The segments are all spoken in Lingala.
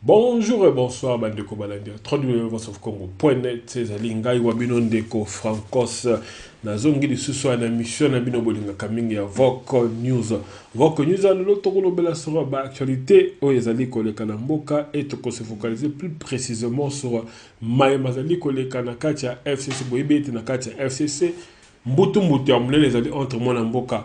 Bonjour et bonsoir, Bandeko Baladia. www.voiceofcongo.net, c'est Alingai Wabino Ndeko Francos. Nazongi de Suso na mission na bino bolinga kamingi ya Voko News. Voko News a l'autre bela sur l'actualité au Yazali Koleka na mboka et toko se focaliser plus précisément sur Maye Mazali Koleka na katia FCC Boibeti na katia FCC Mbutu Mbutu ya mlele zali entre mwana mboka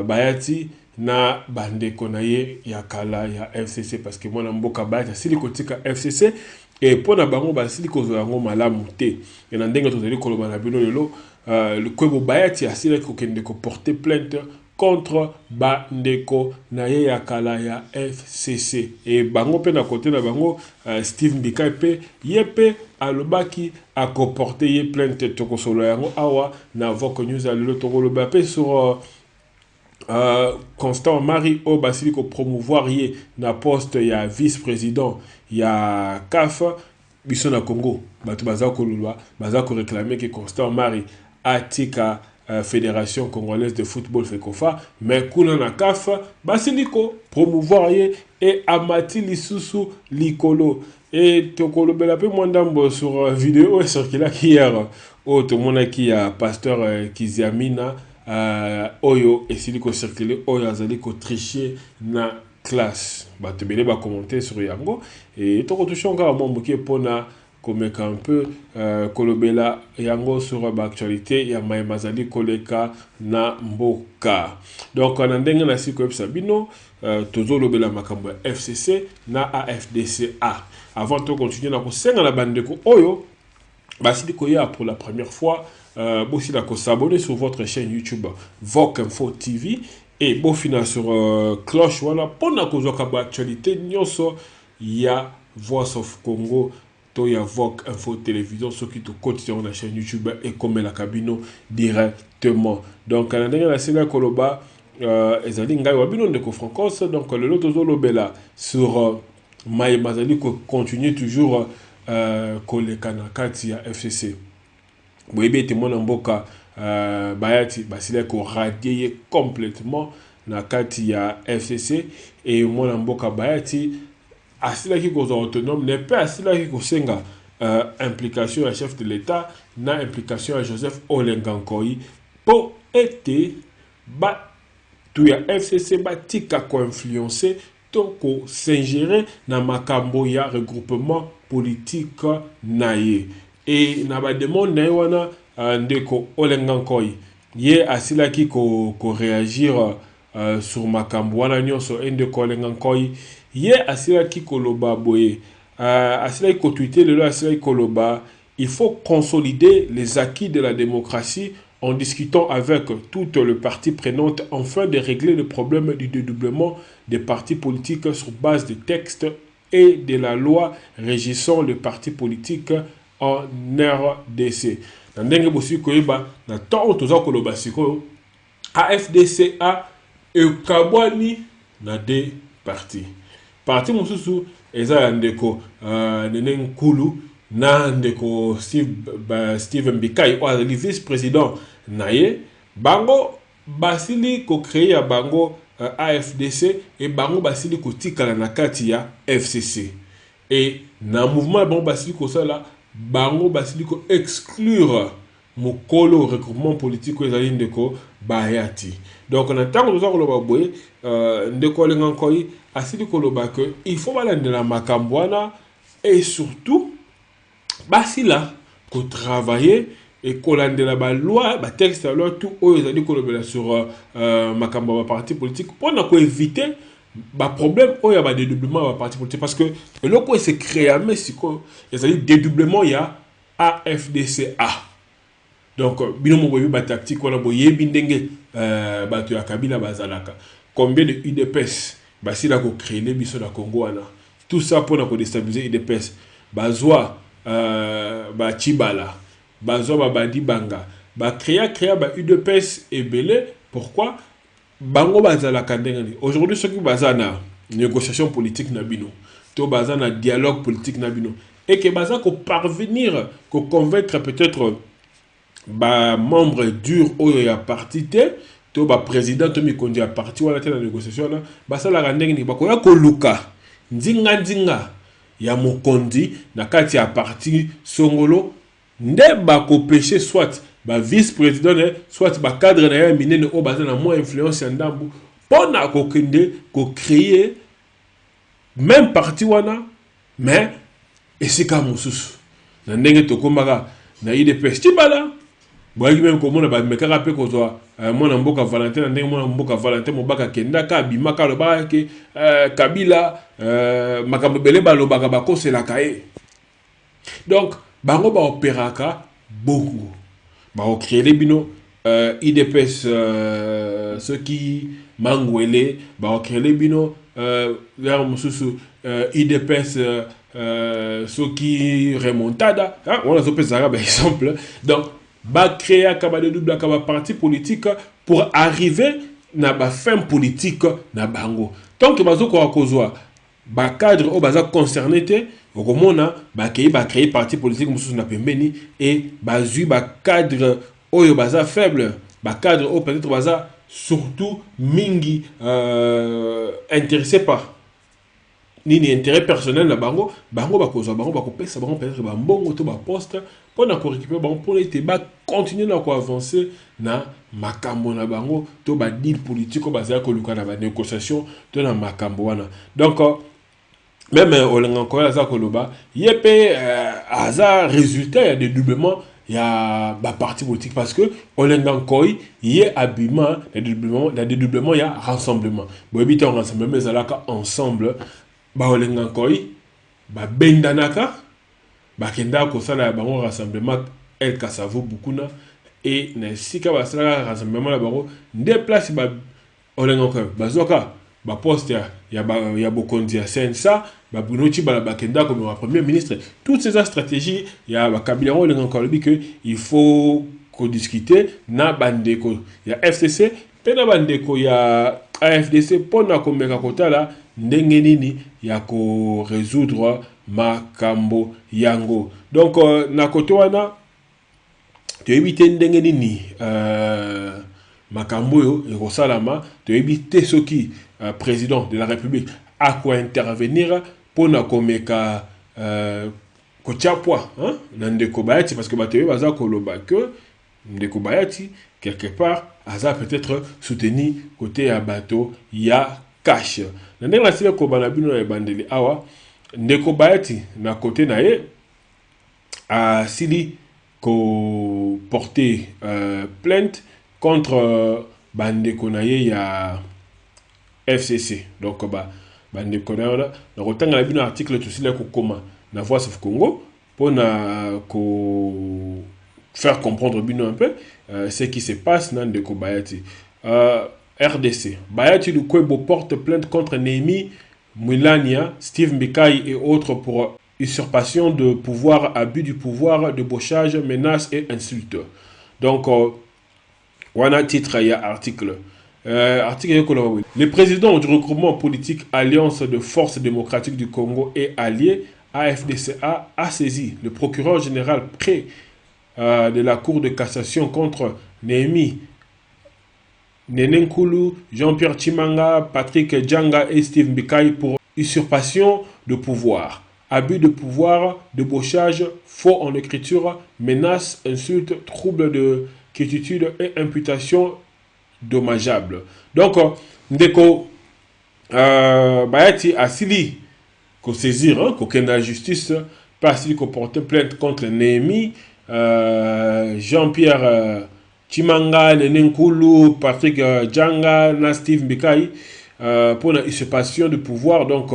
Bayati na bandeko na ye ya kala ya FCC parce que mwana mboka Bayati asili kotika FCC et pona bango basili kozo yango malamu te et na ndenge tozali koloba na bino lelo le kwebo Bayati asili kokende ko porter plainte contre bandeko na ye ya kala ya FCC et bango pe na côté na bango Steve Mbikai pe yepe alobaki a ko porter ye plainte toko solo yango awa na Voko News alelo toko loba pe sur Constant Marie O Basiliko promouvoir ye na poste ya vice-président ya CAF biso na Congo batu bazako lulwa bazako réclamer que Constant Marie atika Fédération Congolaise de Football FECOFA mais kuna na CAF Basiliko promouvoir ye et amati lisusu likolo et tokolo bela pe mwandambo sur vidéo est circulé hier au tout monde qui a pasteur Kiziamina oyo esili ko circuler oyo azali ko tricher na classe bato bele ba commenter sur yango et to ko toucher encore mon moki pona komeka un peu kolobela yango sur actualité ya Maye Mazali koleka na mboka donc on ndenge na siko epsa bino tozo lobela makambo ya FCC na AFDCA avant de continuer na ko senga na bandeko oyo basili ko ya pour la première fois aussi la s'abonner sur votre chaîne YouTube Vok Info TV et bofina sur cloche voilà pour na kozoka ba actualité nyonso ya Voice of Congo to ya Vok Info télévision ce qui te quotidien na chaîne YouTube et comme la cabine directement donc à la la sena koloba ezali ngai wabino ndeko Francos donc le loto zolobela sur Maye Mazali ko continue toujours koleka na kati ya FCC Boyebe te mwana mboka Bayati basile ko radier complètement na kati ya FCC et mwana mboka Bayati asila ki koza autonome ne pas asila ki kosenga implication ya chef de l'État na implication ya Joseph Olengankoi pour été ba tout ya FCC ba tika ko influencer toko s'ingérer na makambo ya regroupement politique naye et na ba demande na wana ndeko Olengankoi ye asilaki ko réagir sur makambo wana nyonso ndeko Olengankoi ye asilaki ko loba boye asilaki ko tweeter le asilaki ko loba il faut consolider les acquis de la démocratie en discutant avec toutes les parties prenantes afin de régler le problème du dédoublement des partis politiques sur base de textes et de la loi régissant les partis politiques en RDC. Na ndenge bosi koyeba na temps toza koloba siko AFDCA e kabwani na de parti. Parti mususu eza ndeko nene nkulu na ndeko Steve Mbikai o ali vice-président naye bango basili ko créer bango AFDC et bango basili ko tikala na kati ya FCC et na mouvement bango basili ko sala bango basili ko exclure mokolo regroupement politique ezali ndeko Bayati donc na tango toza koloba boye ndeko Olengankoi asili koloba que il faut balandela makambo wana et surtout basila ko travailler et kolandela ba loi ba texte la loi tout oyo ezali kolobela sur makambo ba parti politique pour na ko éviter ba problème oyo ba dédoublement ba parti politique parce que loko se créé mais siko ezali dédoublement ya AFDCA donc bino mo boyebi ba tactique wana boyebi ndenge bato ya Kabila bazalaka combien de UDPS basila ko créer biso na Congo wana tout ça pour na ko déstabiliser UDPS bazwa ba Chibala bazwa ba Badi Banga ba créer ba UDPS et belé pourquoi bango bazalaka ndenge aujourd'hui ceux qui bazana négociation politique na bino to bazana dialogue politique na bino et que baza ko parvenir ko convaincre peut-être ba membre dur oyo ya parti te to ba président to mikondi ya parti wala te na négociation na basala ndenge ni bakoya ko luka ndinga ya mokondi na kati ya parti songolo nde bakopeshe soit ba vice-président soit ba cadre na ya minene o baza na moins influence ya ndambu pona kokende ko créer même parti wana mais esika mosusu na ndenge tokomaka na IDPS tibala boyaki même komona bamekaka mpe kozwa mwana mboka Valentin na ndenge mwana mboka Valentin mobaka kendaka abimaka alobaka ke Kabila makambo ebele balobaka bakoselaka ye. Donc bango baopéraka beaucoup baocréele bino IDPS soki mangwele baocréele bino vers mosusu IDPS soki remontada on a zopesaka par exemple. Donc ba créer kaba de double kaba parti politique pour arriver na ba fin politique na bango. Donc bazo ko akozwa ba cadre o baza concerné te okomona ba créer parti politique mususu na pembeni et bazui ba cadre oyo baza faible ba cadre o peut-être baza surtout mingi intéressé par nini intérêt personnel na bango bakozwa bango bakopesa bango peut-être ba mbongo to ba poste pour na ko récupérer bango pour ete ba continuer na ko avancer na makambo na bango to ba deal politique ko bazala ko luka na ba négociation to na makambo wana. Donc même olenga ko za ko loba yepé aza résultat ya dédoublement ya ba parti politique parce que olenga koy yé habillement la dédoublement ya rassemblement bo ebité rassemblement ezalaka ensemble ba olenga koy ba bendanaka ba kenda ko sala bango rassemblement El Kasavo Bukuna et na sika ba sala rassemblement la bango nde place ba olenga koy bazoka ba poste ya bokondi ya sensa ba Bruno Tshibala ba kenda comme premier ministre. Toutes ces stratégies ya ba Kabila olenga koy que il faut qu'on discuter na bandeko ya FCC pe na bandeko ya AFDC pona komeka kotala ndenge nini ya ko résoudre makambo yango. Donc na koto wana to éviter ndenge nini makambo yo ekosalama to éviter soki président de la République a quoi intervenir pona komeka kochapwa na ndeko Bayati parce que batewe baza koloba que ndeko Bayati quelque part aza peut-être soutenu côté ya bateau ya cash. Na ndenge nasile ko banabino ya bandeli awa ndeko Bayati na côté na ye a sili ko porter plainte contre bandeko na ye ya FCC. Donc bandeko na yo na kotanga na bino article tout sila ko koma na Voix of Congo pour na ko faire comprendre bino un peu ce qui se passe dans ndeko Bayati. RDC. Bayati Lukwebo porte plainte contre Némi Mwilania, Steve Mbikai et autres pour usurpation de pouvoir, abus du pouvoir, débauchage, menaces et insultes. Donc, voilà titre, il y a article. Le président du regroupement politique Alliance de Forces démocratiques du Congo et allié AFDCA a saisi le procureur général près de la Cour de cassation contre Némi Nenenkulu, Jean-Pierre Tshimanga, Patrick Djanga et Steve Mbikai pour usurpation de pouvoir, abus de pouvoir, débauchage, faux en écriture, menaces, insultes, troubles de quiétude et imputation dommageable. Donc, ndeko Bayati a sili ko saisir, qu'aucune justice, pas sili ko porter plainte contre Némi, Jean-Pierre Tshimanga, Nenenkulu, Patrick Djanga, na Steve Mbikai pour la usurpation de pouvoir, donc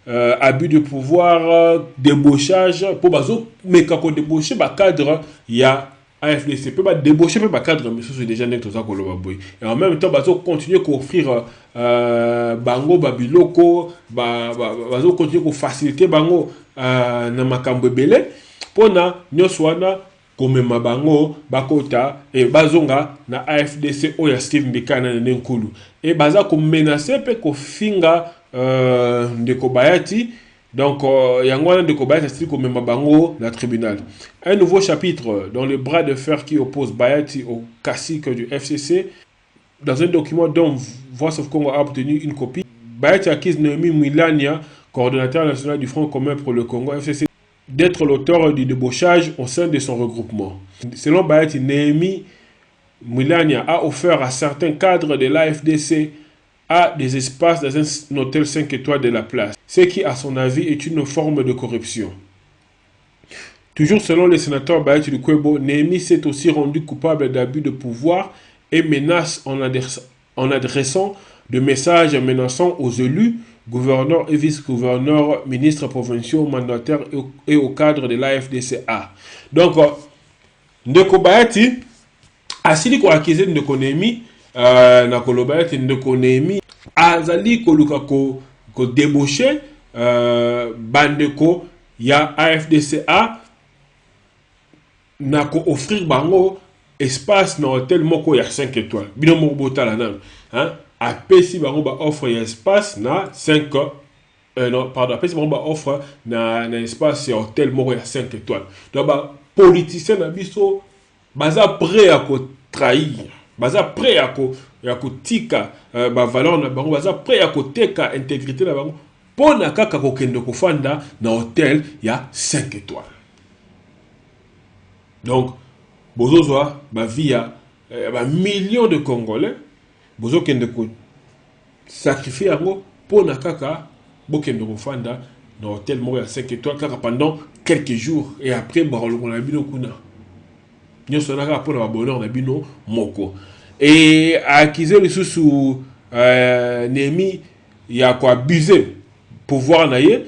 abus de pouvoir, débauchage, pour bazo mais quand on débauche ba cadre il y a AFDC peut pas débaucher peut pas cadre mais c'est déjà net ça ko loba boy et en même temps bazo continuer à offrir bango babiloko bazo continuer à faciliter bango na makambo belé pona nyoswana komema bango bakota et bazonga na AFDC oya Steve Mbikai na Nenenkulu et baza ko menacer pe ko finga ndeko Bayati. Donc yangwana ndeko Bayati style komema bango na tribunal. Un nouveau chapitre dans le bras de fer qui oppose Bayati au cacique du FCC. Dans un document dont Voix of Congo a obtenu une copie, Bayati accuse Némi Mwilania coordonnateur national du Front commun pour le Congo, FCC, d'être l'auteur du débauchage au sein de son regroupement. Selon Bayati, Néhémie Moulania a offert à certains cadres de l'AFDC à des espaces dans un hôtel 5 étoiles de la place, ce qui, à son avis, est une forme de corruption. Toujours selon le sénateur Bayati Lukwebo, Néhémie s'est aussi rendu coupable d'abus de pouvoir et menaces en adressant de messages menaçants aux élus, gouverneurs et vice-gouverneurs, ministres provinciaux, mandataires et au cadre de l'AFDCA. Donc, Ndeko Bayati, asili ko akize Ndeko Néhémie, na koloba ete Ndeko Néhémie, azali koluka ko débaucher bandeko ya AFDCA na ko offrir bango espace na hôtel moko ya 5 étoiles. Bino moko botala nano. Apesi bango ba offre ya espace na 5 non, pardon, apesi bango ba offre na espace ya hôtel moko ya 5 étoiles. Donc ba politicien na biso baza prêt à ko trahir. Baza prêt à ko tika ba valeur na bango, baza prêt à ko teka intégrité na bango pona kaka ko kende ko fanda na hôtel ya 5 étoiles. Donc, bozozwa ba via millions de Congolais, bozo kende ko sacrifier yango pona kaka bokende ko fanda na hôtel moko ya 5 étoiles kaka pendant quelques jours et après ba rolongo na bino kuna. Nyoso na kaka pona ba bonheur na bino moko. Et acquise le sous Néhémie ya ko abuser pouvoir na ye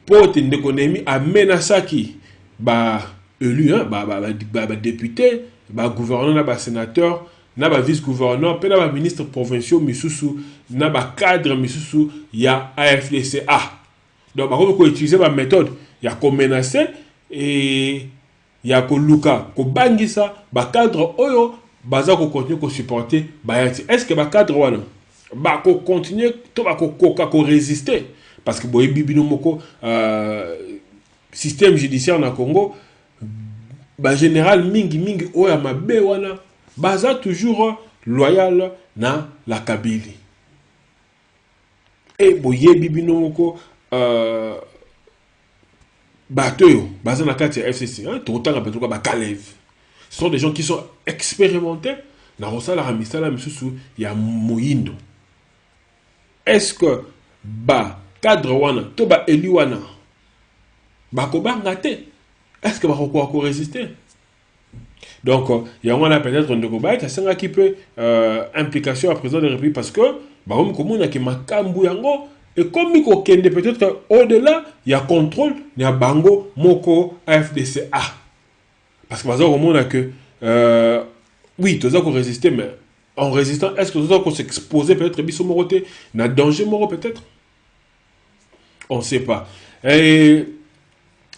pour te Ndeko Néhémie a menacé qui ba élu député, ba gouverneur, ba sénateur, na ba vice-gouverneur, pe na ba ministre provinciaux misusu, na ba cadre misusu ya AFDCA. Donc ba ko utiliser ba méthode ya ko menacer et ya ko luka ko bangisa ba cadre oyo baza ko continuer ko supporter Bayati. Est-ce que ba cadre wana ba ko continuer to ba ko résister parce que boy bibino moko système judiciaire na Congo ba général mingi oya mabe wana baza toujours loyal na la Kabylie et boye bibino moko batoyo baza na kati ya FCC tout temps ba ba Kalev. Ce sont des gens qui sont expérimentés na rosala ramisala misusu ya moyindo. Est-ce que ba cadre wana to ba eli wana ba ko banga te? Est-ce que ba ko résister? Donc il y a on a peut-être Ndeko Bayati ça qui peut implication à président de la République parce que ba comme komona ki makambu yango et comme ko kende peut-être au-delà il y a contrôle il y a bango moko AFDCA parce que baza komona que oui tous ko résister mais en résistant est-ce que tous ko s'exposer peut-être biso moroté na danger moro peut-être on sait pas et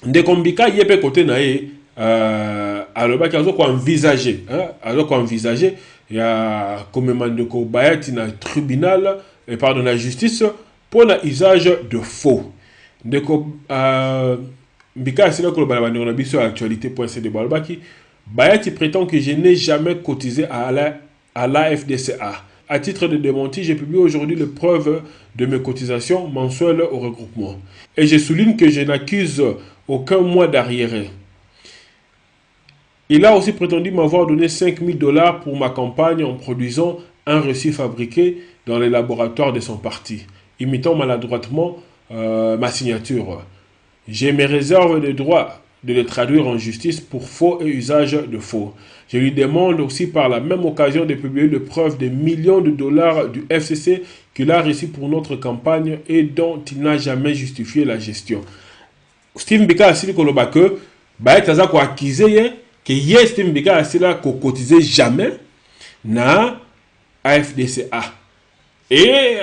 Ndeko Mbika yepe côté na ye alors ba kazo ko envisager alors ko envisager il y a comme Ndeko Bayati na tribunal et pardon la justice pour l'usage de faux. Ndeko Mbika c'est là que le balabani on a biso actualité.cd balbaki Bayati prétend que je n'ai jamais cotisé à l'AFDCA. À titre de démenti, j'ai publié aujourd'hui les preuves de mes cotisations mensuelles au regroupement. Et je souligne que je n'accuse aucun mois d'arriéré. Il a aussi prétendu m'avoir donné 5 000 $ pour ma campagne en produisant un reçu fabriqué dans les laboratoires de son parti, imitant maladroitement ma signature. J'ai mes réserves de droit de le traduire en justice pour faux et usage de faux. Je lui demande aussi par la même occasion de publier les preuves des millions de dollars du FCC qu'il a reçu pour notre campagne et dont il n'a jamais justifié la gestion. Steve Mbika a dit que Bayati a accusé que Steve Mbika a cotisé jamais na AFDCA. Et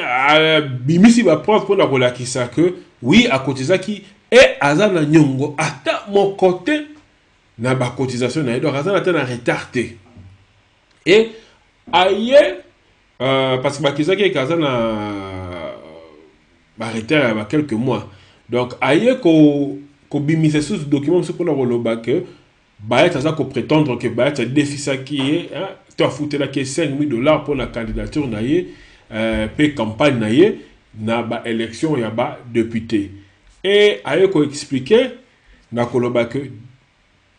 bimisi ba preuve pour la que oui a cotisé qui et azana nyongo ata mon côté na ba cotisation na donc azana tena retardé et aye parce que ba kizaki kazana ba retard ba quelques mois donc aye ko bimisa sous document ce qu'on a roloba que Bayati aza ko prétendre que Bayati a déficit qui est tu as foutu là que 5 000 $ pour la candidature na ye pe campagne na ye na ba élection ya ba député. Et aye ko expliquer na koloba que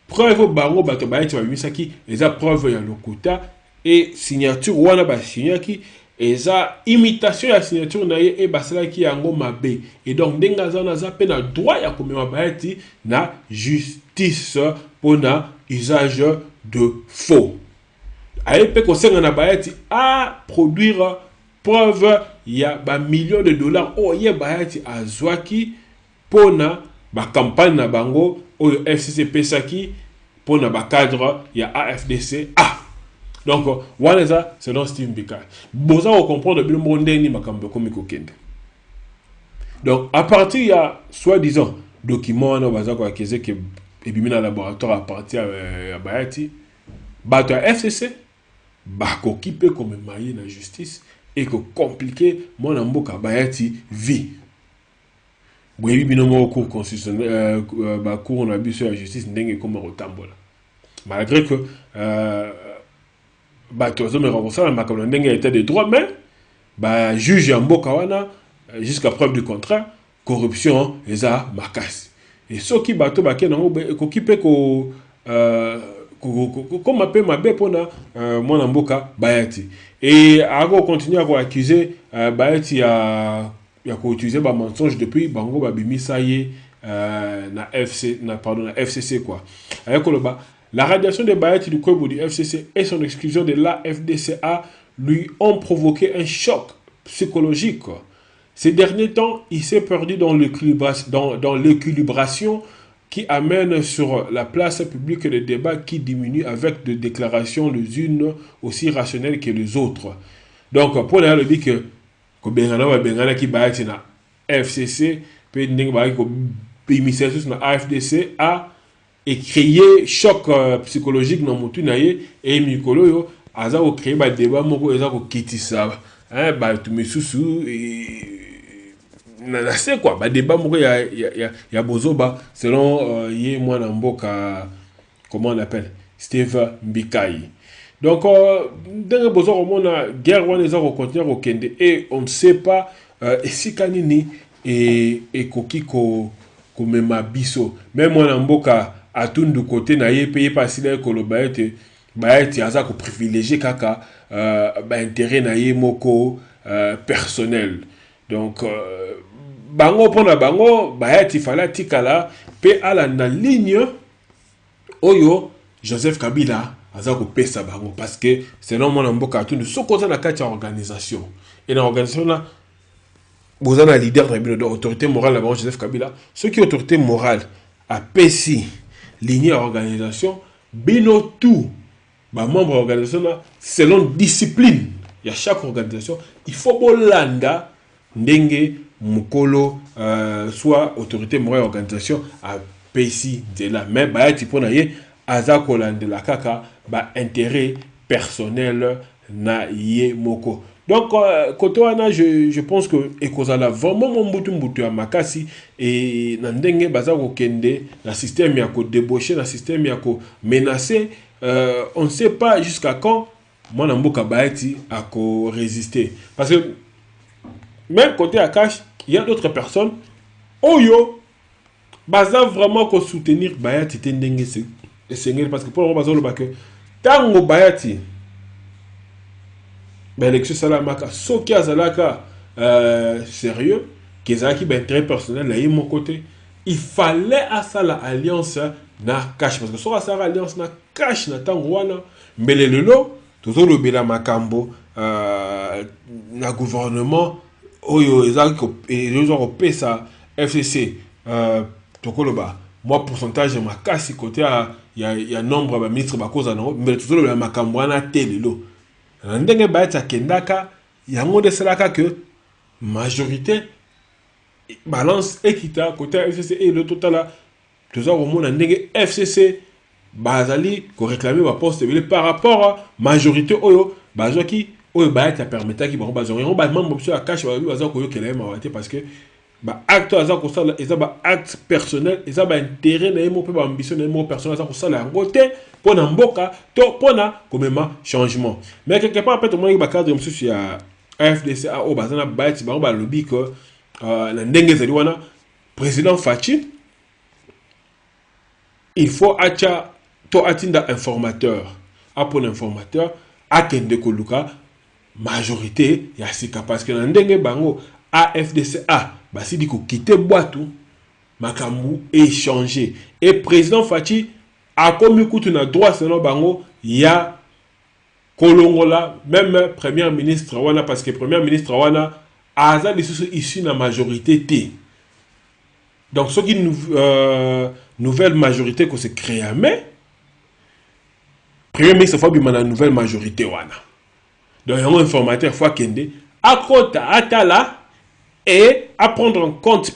preuve bango bato bayeti babimisaki eza preuve ya lokuta et signature wana ba signaki eza imitation ya signature na ye e basalaki yango mabe. Et donc ndenga za na za pe na droit ya komema bayeti na justice pona usage de faux. Aye pe kosenga na bayeti a produire preuve ya ba millions de dollars o ye bayeti azwaki pona ba campagne na bango oyo FCC pesaki pona ba cadre ya AFDC A. Donc wana selon Steve Mbika boza ko comprendre bilo ndeni makambo komi kokende. Donc à partir ya soi-disant document na baza ko akeze ke ebimina laboratoire à partir ya bayati bato ya FCC bakoki pe komemaye na justice et que compliqué mona mboka bayati vie. Boyebi binomo cour constitutionnel ba cour na biso ya justice ndenge comme rotambola. Malgré que bato zo me renforcer makambo ndenge état de droit mais ba juge ya mboka wana jusqu'à preuve du contraire corruption eza makasi. Et soki bato bakena ngo ekoki pe ko comme appelle ma bepona mon mboka bayati et ako continuer à accuser bayati ya ko utiliser ba mensonge depuis bango ba bimisa ye na FCC quoi. La radiation de bayati du corps du FCC et son exclusion de la FDCA lui ont provoqué un choc psychologique. Ces derniers temps, il s'est perdu dans l'équilibration qui amène sur la place publique des débats qui diminuent avec des déclarations les unes aussi rationnelles que les autres. Donc, pour le dire que Bengana qui bâtit na FCC, puis na AFDC a créé choc psychologique dans mon tunaye et Mikolo yo aza ko créer ba débat moko eza ko kitisa ba tu mesusu na c'est quoi ba débat moko ya bozoba selon ye mwana mboka comment on appelle Steve Mbikai. Donc dans bozo komona guerre wana eza ko continuer ko kende et on ne sait pas esika nini et koki ko mema biso même mwana mboka atundu côté na ye payer pasila ko lo baeti aza ko privilégier kaka ba intérêt na ye moko personnel. Donc bango pona bango baeti fala tikala pe ala na ligne oyo Joseph Kabila aza ko pesa bango parce que selon mon mboka atundu sokoza na kati ya organisation et na organisation na bozana leader na bino autorité morale na bango Joseph Kabila ce qui autorité morale a pesi ligne à organisation bino tout ba membre organisation selon discipline il y a chaque organisation il faut bolanda ndenge mukolo soit autorité morale organisation a pesi de la mais ba ti pona ye aza kolandela kaka ba intérêt personnel na ye moko. Donc, côté wana, je pense que ekozala vraiment mon mbutu ya makasi et nandenge baza ko kende na système ya ko débaucher na système ya ko menacer on ne sait pas jusqu'à quand mwana mboka baeti a ko résister parce que même côté Akash il y a d'autres personnes oyo baza vraiment ko soutenir baeti tendenge c'est parce que pour baza lo ba que tango baeti l'élection salamaka soki azalaka sérieux kezaki ba intérêt personnel na mon côté il fallait à ça la alliance na cash parce que so ça alliance na cash na tango wana mbele lelo tozolo bela makambo na gouvernement oyo ezaki ko ezo pesa FCC tokoloba moi pourcentage de makasi côté ya nombre ba ministre ba koza na mbele tozolo bela makambo wana telelo ndenge baeta kendaka yango de selaka que majorité balance équita côté FCC et le total tout au monde ndenge FCC bazali ko réclamer ba poste par rapport à majorité oyo bazoki oyo baeta permettre ki ba bazori on ba membre sur la cash bazo ko yokela mawate parce que ba acte aza ko sala eza ba acte personnel eza ba intérêt na yemo pe ba ambition na yemo personnel aza ko sala ngote pona mboka to pona komema changement mais quelque part peut-être moi ba cadre monsieur ya AFDCA o bazana bati bango ba lobby que na ndenge zali wana président Fachi il faut acha to atinda informateur pour l'informateur akende koluka majorité ya sika parce que na ndenge bango AFDCA basidi ko quitter boitou makambu échanger et président Fachi a commis kutu na droit selon bango ya kolongola même premier ministre wana parce que premier ministre wana aza issu na majorité T. Donc ce qui nouvelle majorité que se crée mais premier ministre faut bima na nouvelle majorité wana. Donc un informateur faut kende akota atala et à prendre en compte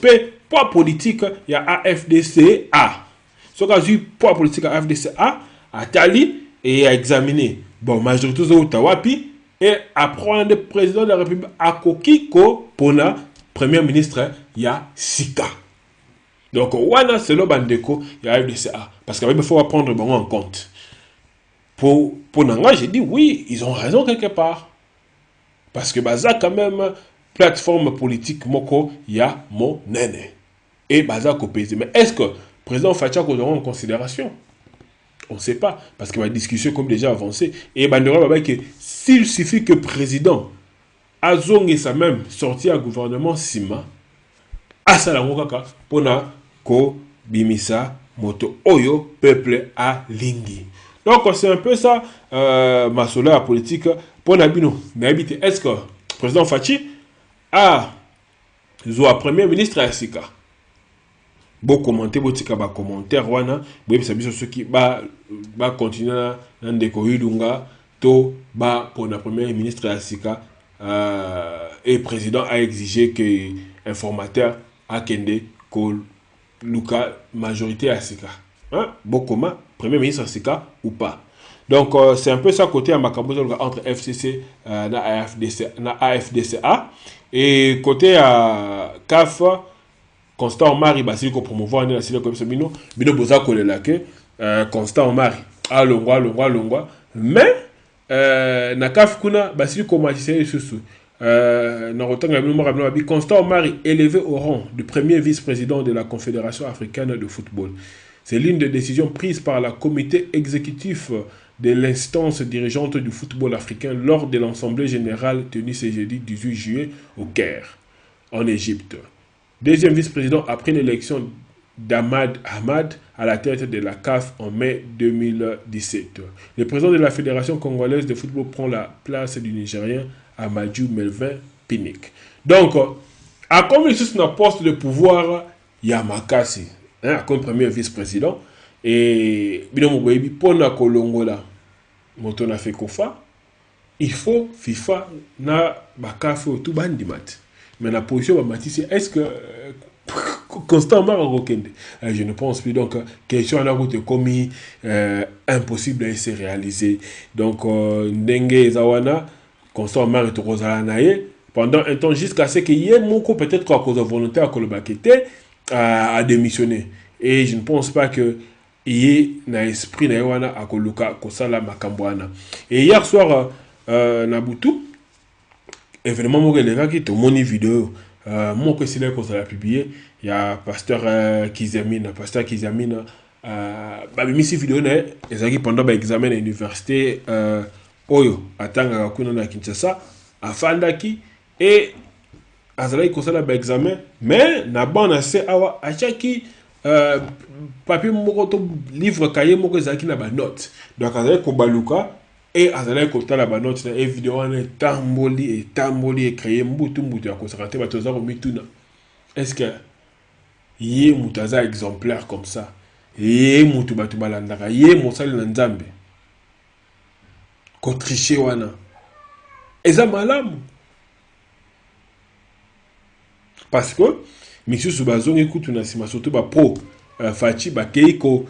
poids politique il y a AFDCA. Ce cas du poids politique à AFDCA atali et à examiner bon majorité zo tawapi et à prendre le président de la République à kokiko pona premier ministre il y a sika. Donc wana selo bandeko il y a AFDCA parce qu'il faut prendre bon en compte. Pour Nanga, j'ai dit oui, ils ont raison quelque part. Parce que baza quand même plateforme politique moko ya mon nene. Et baza ko pèse. Mais est-ce que le président Facha qu'on aura en considération? On ne sait pas. Parce que la discussion comme déjà avancé. Et bandera que s'il suffit que le président Azong et sa même sorti à gouvernement Sima, à Salamokaka, pour na ko bimisa moto oyo peuple a lingi. Donc c'est un peu ça ma solaire politique pour Nabino. Est-ce que le président Fachi a un premier ministre à Sika? Bon commenter, bon tika ba commentaire wana, bon ça biso ceux qui ba continuer dans des koyulunga to ba pour le premier ministre à Sika et le président a exigé que informateur a kende ko luka majorité à Sika. Hein? Bon comment premier ministre Sika ou pas. Donc c'est un peu ça côté à Makambo entre FCC na AFDCA et côté à CAF Constant Omari basili ko promouvoir na sila comme ça bino boza kolela ke Constant Omari longwa mais na CAF kuna basili ko magicien susu na rotanga bino mo bi Constant Omari élevé au rang de premier vice-président de la Confédération africaine de football. C'est l'une des décisions prises par le comité exécutif de l'instance dirigeante du football africain lors de l'Assemblée générale tenue ce jeudi 18 juillet au Caire, en Égypte. Deuxième vice-président après l'élection d'Ahmad Ahmad à la tête de la CAF en mai 2017. Le président de la Fédération congolaise de football prend la place du Nigérien Amadou Melvin Pinnick. Donc, à comme il est un poste de pouvoir, Yamakasi. Comme premier vice-président et pour na kolongola moto na fekofa il faut FIFA na bakafe tout bandimat mais la position ba matisi est-ce que constamment rokende je ne pense plus donc question à la route commis impossible à se réaliser donc ndenge zawana constamment retozala naye pendant un temps jusqu'à ce que yé moko peut-être à cause de volonté à kolobakete à démissionner et je ne pense pas que y na esprit na wana akoluka kosala makambwana et hier soir Nabutu événement mo relega ki to moni vidéo mon que c'est là qu'on a publié il y a pasteur Kizamina babimisi vidéo na ezaki pendant ba examen à l'université oyo atanga kuna na Kinshasa afandaki et azalaki kosala ba examen mais na bana se awa achaki papier moko to livre cahier moko ezalaki na ba note donc azalaki kobaluka et azalaki kotala ba note na vidéo wana etamboli et créer mbutu ya kosakate bato za komituna est-ce que yé mutaza exemplaire comme ça yé mutu bato balandaka yé mosali na nzambe ko tricher wana eza malamu parce que misusu bazongi kutu na sima surtout ba pro Fachi bakei ko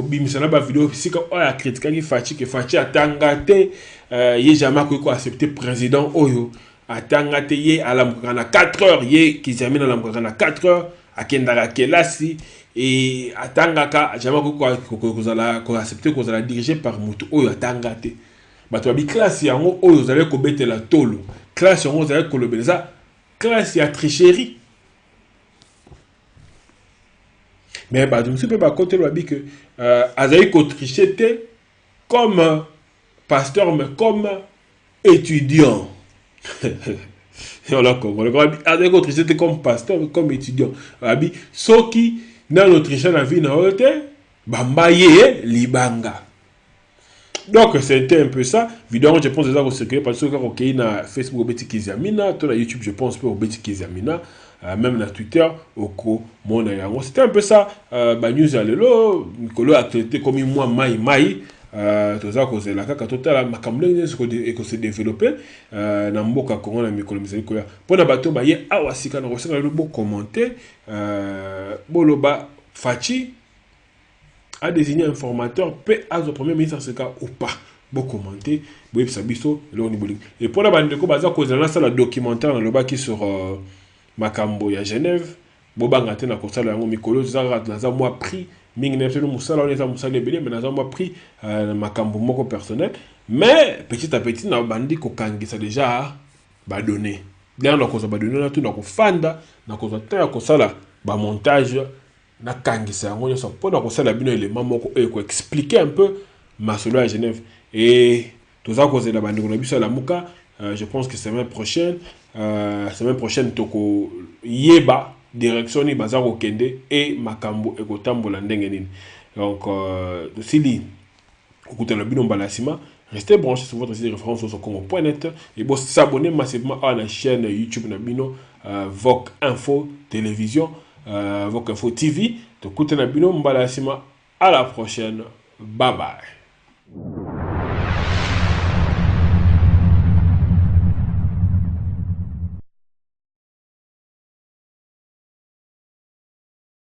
bimisana ba vidéo sika oya critique ki Fachi atangate ye jamais ko accepter président oyo atangate ye alamukana 4 heures ye Kizamina alamukana 4 heures akendaka kelasi et atangaka jamais ko accepter ko zala dirigé par mutu oyo atangate bato ba classe yango oyo zale ko betela tolo classe on a kolobeleza classe ya tricherie. Mais bah donc peut pas côté le que azaï ko tricher comme pasteur mais comme étudiant. On l'a compris. Azaï ko tricher comme pasteur mais comme étudiant. Abi soki na notre tricher na vie na hote bambaye libanga. Donc c'était un peu ça. Évidemment, je pense déjà au secret parce que quand on a Facebook au Betty Kizamina, tout la YouTube, je pense pas au Betty Kizamina, même na Twitter au co mon ayango. C'était un peu ça. Bah news alelo, Nicolo a traité comme moi mai tout ça cause la kaka total makamble et que se développer na mboka Congo na mikolo misali ko ya. Pona bato ba ye awasika na rosaka le beau commenter boloba Fachi a désigné un formateur, peut à premier ministre ce cas ou pas. Bon commenter, bon sabiso, et pour la bande de Kobaza, cause de la documentaire dans le bas qui sur Makambo à Genève, Bobanga na Kosala yango mikolo zara dans un mois prix, ming ne nous musala on est à musala belé, mais dans un mois prix Makambo moko personnel, mais petit à petit na bandi ko kangi ça déjà ba donné. Là on a cause ba donné na tout na ko fanda, na cause ta Kosala ba montage na kangisa yango nyonso mpona kosala bino élément moko ko expliquer un peu masolo à Genève et tout ça cause la bandeko na biso la muka je pense que semaine prochaine toko yeba direction ni bazako kende et makambo ekotambola ndenge nini donc sili okutana bino mbalasima restez branchés sur votre site de référence sur congo.net et bon s'abonner massivement à la chaîne YouTube na bino Voc Info Télévision Voc Info TV. À la prochaine. Bye bye.